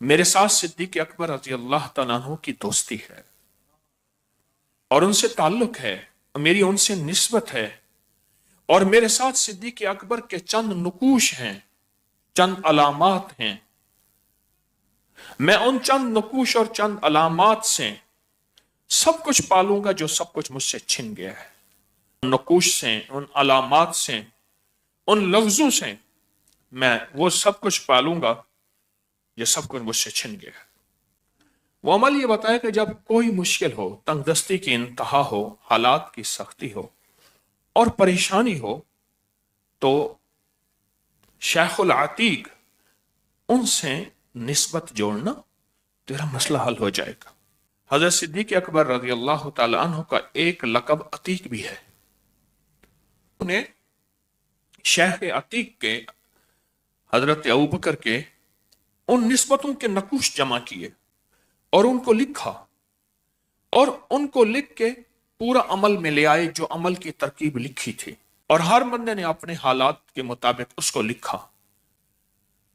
मेरे साथ सिद्दीक अकबर रजी अल्लाह तआला अन्हु की दोस्ती है और उनसे ताल्लुक है, मेरी उनसे निस्बत है, और मेरे साथ सिद्दीक अकबर के चंद नुकूश हैं, चंद अलामात हैं। मैं उन चंद नुकूश और चंद अलामात से सब कुछ पालूंगा जो सब कुछ मुझसे छिन गया है। नुकूश से, उन अलामात से, उन लफ्जों से मैं वो सब कुछ पालूंगा जो सब कुछ मुझसे छिन गया है। वो अमल ये बताया कि जब कोई मुश्किल हो, तंगदस्ती की इंतहा हो, हालात की सख्ती हो और परेशानी हो, तो शेखुल अतीक उनसे निस्बत जोड़ना, तेरा मसला हल हो जाएगा। हजरत सिद्दीक अकबर रज़ी अल्लाह तआला अन्हु का एक लक़ब अतीक भी है। उन्हें शेख अतीक के, हजरत अबू बकर के उन निस्बतों के नकूश जमा किए और उनको लिखा, और उनको लिख के पूरा अमल में ले आए, जो अमल की तरकीब लिखी थी, और हर बंदे ने अपने हालात के मुताबिक उसको लिखा,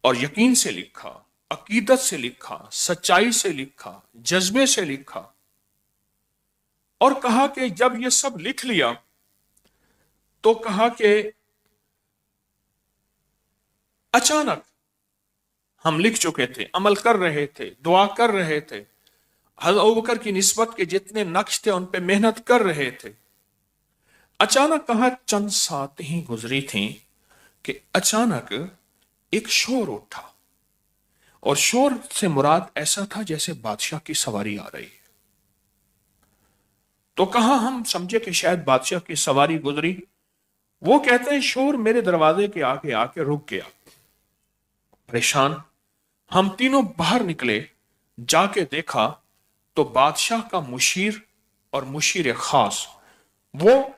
और यकीन से लिखा, अकीदत से लिखा, सच्चाई से लिखा, जज्बे से लिखा, और कहा कि जब ये सब लिख लिया तो कहा कि अचानक हम लिख चुके थे, अमल कर रहे थे, दुआ कर रहे थे, हज़रत अबू बकर की निस्बत के जितने नक्श थे उन पे मेहनत कर रहे थे। अचानक कहा चंद सात ही गुजरी थी कि अचानक एक शोर उठा, और शोर से मुराद ऐसा था जैसे बादशाह की सवारी आ रही है। तो कहा हम समझे कि शायद बादशाह की सवारी गुजरी। वो कहते हैं शोर मेरे दरवाजे के आगे आके रुक गया। परेशान हम तीनों बाहर निकले, जाके देखा तो बादशाह का मुशीर और मुशीर खास, वो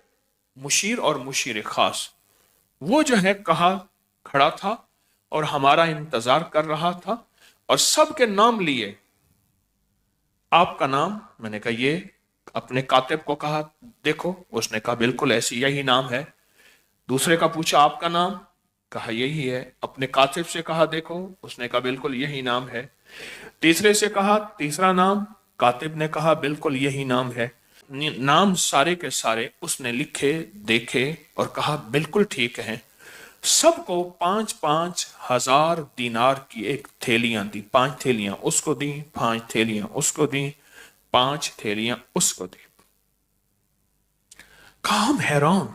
मुशीर और मुशीर खास वो जो है कहा खड़ा था और हमारा इंतजार कर रहा था, और सबके नाम लिए। आपका नाम? मैंने कहा ये। अपने कातिब को कहा देखो, उसने कहा बिल्कुल ऐसी यही नाम है। दूसरे का पूछा आपका नाम? कहा यही है। अपने कातिब से कहा देखो, उसने कहा बिल्कुल यही नाम है। तीसरे से कहा तीसरा नाम, कातिब ने कहा बिल्कुल यही नाम है। नाम सारे के सारे उसने लिखे, देखे और कहा बिल्कुल ठीक है। सबको 5-5 हजार दीनार की एक थैलियां दी, 5 थैलियां उसको दी, 5 थैलियां उसको दी, 5 थैलियां उसको दी। कहा हम हैरान,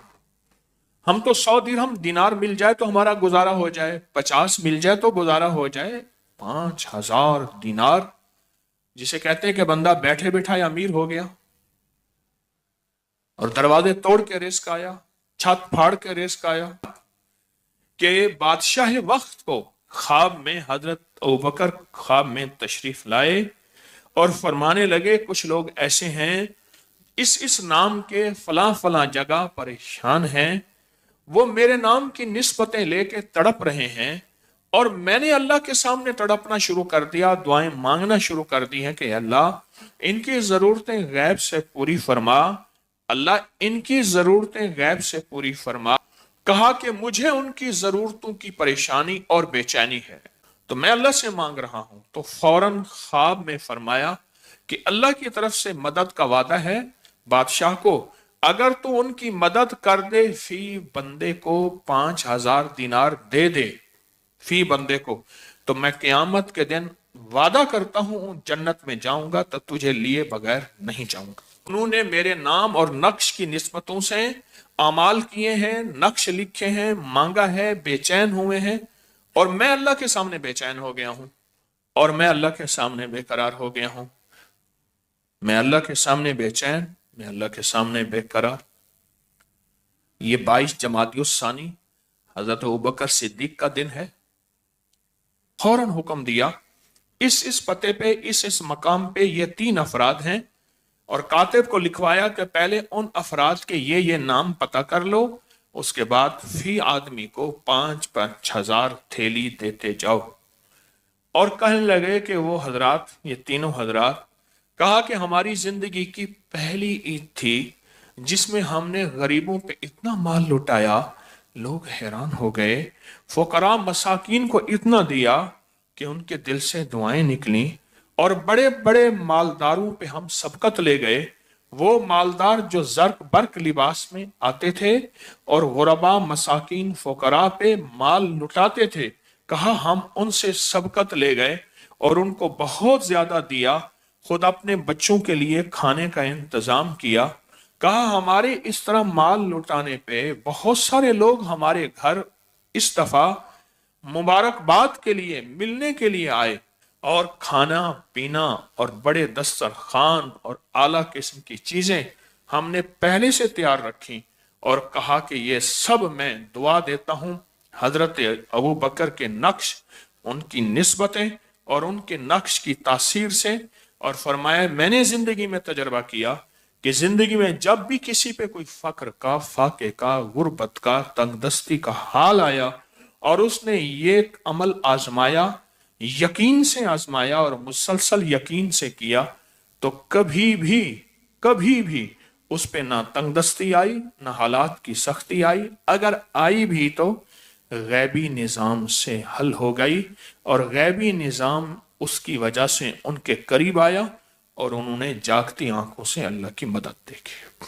हम तो 100 दिरहम दीनार मिल जाए तो हमारा गुजारा हो जाए, 50 मिल जाए तो गुजारा हो जाए, 5000 दीनार, जिसे कहते हैं कि बंदा बैठे बैठा अमीर हो गया। और दरवाजे तोड़ के रिस्क आया, छत फाड़ के रिस्क आया कि बादशाह वक्त को ख्वाब में हजरत अबू बकर ख्वाब में तशरीफ लाए और फरमाने लगे कुछ लोग ऐसे हैं इस नाम के फला फला जगह परेशान हैं, वो मेरे नाम की निस्बतें लेके तड़प रहे हैं, और मैंने अल्लाह के सामने तड़पना शुरू कर दिया, दुआएं मांगना शुरू कर दी हैं कि अल्लाह इनकी जरूरतें गैब से पूरी फरमा, अल्लाह इनकी जरूरतें गैब से पूरी फरमा। कहा कि मुझे उनकी जरूरतों की परेशानी और बेचैनी है, तो मैं अल्लाह से मांग रहा हूं। तो फौरन ख्वाब में फरमाया कि अल्लाह की तरफ से मदद का वादा है बादशाह को, अगर तू उनकी मदद कर दे, फी बंदे को 5000 दीनार दे दे फी बंदे को, तो मैं क़यामत के दिन वादा करता हूं जन्नत में जाऊंगा, तो तुझे लिए बगैर नहीं जाऊंगा। उन्होंने मेरे नाम और नक्श की निस्बतों से अमाल किए हैं, नक्श लिखे हैं, मांगा है, बेचैन हुए हैं, और मैं अल्लाह के सामने बेचैन हो गया हूं, और मैं अल्लाह के सामने बेकरार हो गया हूं। मैं अल्लाह के सामने बेचैन, मैं अल्लाह के सामने बेकरार। ये 22 जमादियुस्सानी हजरत अबू बकर सिद्दीक का दिन है। फौरन हुक्म दिया इस पते पे, इस मकाम पे ये 3 अफराद हैं, और कातिब को लिखवाया कि पहले उन अफराद के ये नाम पता कर लो, उसके बाद फी आदमी को 5-5 हजार थैली देते जाओ। और कहने लगे कि वो हजरात, ये तीनों हजरात, कहा कि हमारी जिंदगी की पहली ईद थी जिसमें हमने गरीबों पे इतना माल लुटाया, लोग हैरान हो गए, फुकरा मसाकीन को इतना दिया, کہ ان کے دل سے دعائیں نکلیں اور بڑے بڑے مالداروں پہ ہم سبقت لے گئے. وہ مالدار جو زرق برق لباس میں آتے تھے اور غربا مساکین فقراء پہ مال لٹاتے تھے، کہا ہم ان سے سبقت لے گئے اور ان کو بہت زیادہ دیا، خود اپنے بچوں کے لیے کھانے کا انتظام کیا. کہا ہمارے اس طرح مال لٹانے پہ بہت سارے لوگ ہمارے گھر اس دفعہ مبارکباد کے لیے ملنے کے لیے آئے، اور کھانا پینا اور بڑے دسترخوان اور اعلیٰ قسم کی چیزیں ہم نے پہلے سے تیار رکھی. اور کہا کہ یہ سب میں دعا دیتا ہوں حضرت ابو بکر کے نقش، ان کی نسبتیں اور ان کے نقش کی تاثیر سے. اور فرمایا میں نے زندگی میں تجربہ کیا کہ زندگی میں جب بھی کسی پہ کوئی فقر کا، فاقے کا، غربت کا، تنگ دستی کا حال آیا اور اس نے یہ عمل آزمایا، یقین سے آزمایا اور مسلسل یقین سے کیا، تو کبھی بھی اس پہ نہ تنگ دستی آئی، نہ حالات کی سختی آئی. اگر آئی بھی تو غیبی نظام سے حل ہو گئی، اور غیبی نظام اس کی وجہ سے ان کے قریب آیا اور انہوں نے جاگتی آنکھوں سے اللہ کی مدد دیکھی.